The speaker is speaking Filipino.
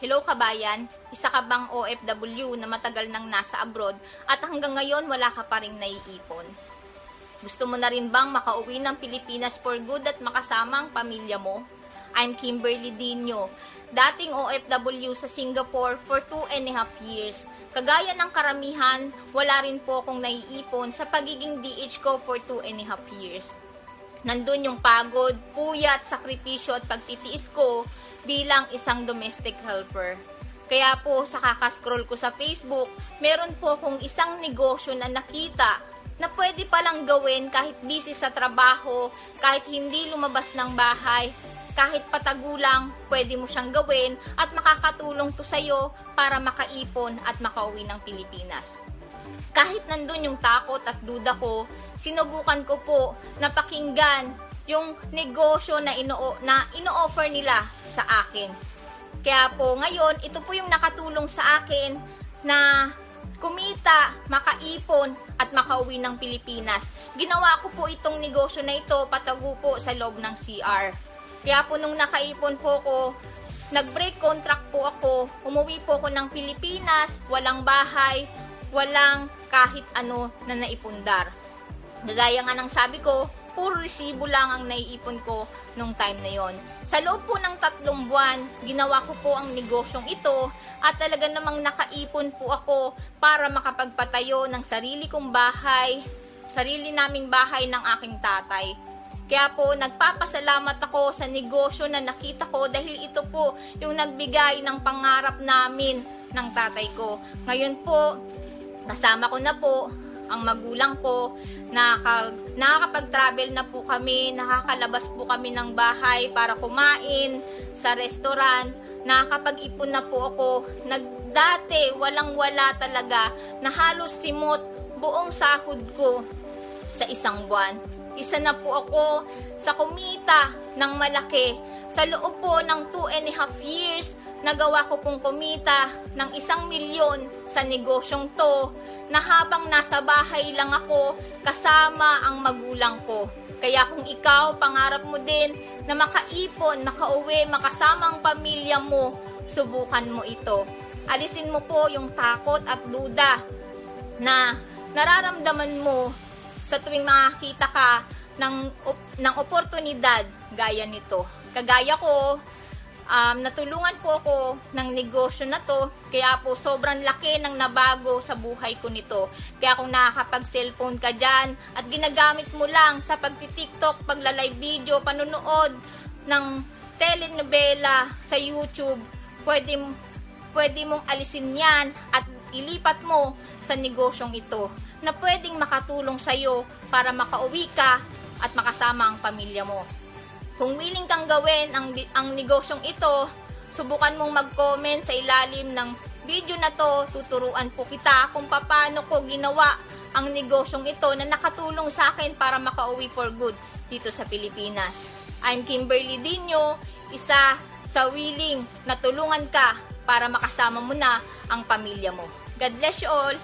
Hello kabayan, isa ka bang OFW na matagal nang nasa abroad at hanggang ngayon wala ka pa ring naiipon? Gusto mo na rin bang makauwi ng Pilipinas for good at makasama ang pamilya mo? I'm Kimberly Dino, dating OFW sa Singapore for 2.5 years. Kagaya ng karamihan, wala rin po akong naiipon sa pagiging DH ko for 2.5 years. Nandun yung pagod, puyat, sakripisyo at pagtitiis ko bilang isang domestic helper. Kaya po sa kakascroll ko sa Facebook, meron po akong isang negosyo na nakita na pwede palang gawin kahit busy sa trabaho, kahit hindi lumabas ng bahay, kahit patagulang, pwede mo siyang gawin at makakatulong to sa'yo para makaipon at makauwi ng Pilipinas. Kahit nandun yung takot at duda ko, sinubukan ko po na pakinggan yung negosyo na ino-offer nila sa akin. Kaya po ngayon, ito po yung nakatulong sa akin na kumita, makaipon at makauwi ng Pilipinas. Ginawa ko po itong negosyo na ito patago po sa loob ng CR. Kaya po nung nakaipon po ko, nag-break contract po ako, umuwi po ako ng Pilipinas, walang bahay, walang kahit ano na naipundar. Gagaya nga ng sabi ko, puro resibo lang ang naiipon ko nung time na yon. Sa loob po ng 3 buwan, ginawa ko po ang negosyong ito at talaga namang nakaipon po ako para makapagpatayo ng sarili kong bahay, sarili naming bahay ng aking tatay. Kaya po nagpapasalamat ako sa negosyo na nakita ko dahil ito po yung nagbigay ng pangarap namin ng tatay ko. Ngayon po, kasama ko na po ang magulang ko, nakakapag-travel na po kami, nakakalabas po kami ng bahay para kumain sa restaurant, nakakapag-ipon na po ako. Dati, walang-wala talaga, na halos simot buong sahod ko sa isang buwan. Isa na po ako sa kumita ng malaki. Sa loob po ng 2.5 years, nagawa ko pong kumita ng 1 milyon sa negosyong to na habang nasa bahay lang ako kasama ang magulang ko. Kaya kung ikaw, pangarap mo din na makaipon, makauwi, makasama ang pamilya mo, subukan mo ito. Alisin mo po yung takot at duda na nararamdaman mo sa tuwing makakita ka ng oportunidad gaya nito. Kagaya ko, natulungan po ako ng negosyo na to, kaya po sobrang laki ng nabago sa buhay ko nito. Kaya kung nakakapag-cellphone ka dyan at ginagamit mo lang sa pagti-TikTok, pagla-live video, panunood ng telenovela sa YouTube, pwede mong alisin yan at ilipat mo sa negosyong ito na pwedeng makatulong sa'yo para makauwi ka at makasama ang pamilya mo. Kung willing kang gawin ang negosyong ito, subukan mong mag-comment sa ilalim ng video na to. Tuturuan po kita kung paano ko ginawa ang negosyong ito na nakatulong sa akin para makauwi for good dito sa Pilipinas. I'm Kimberly Dino, isa sa willing na tulungan ka para makasama mo na ang pamilya mo. God bless you all!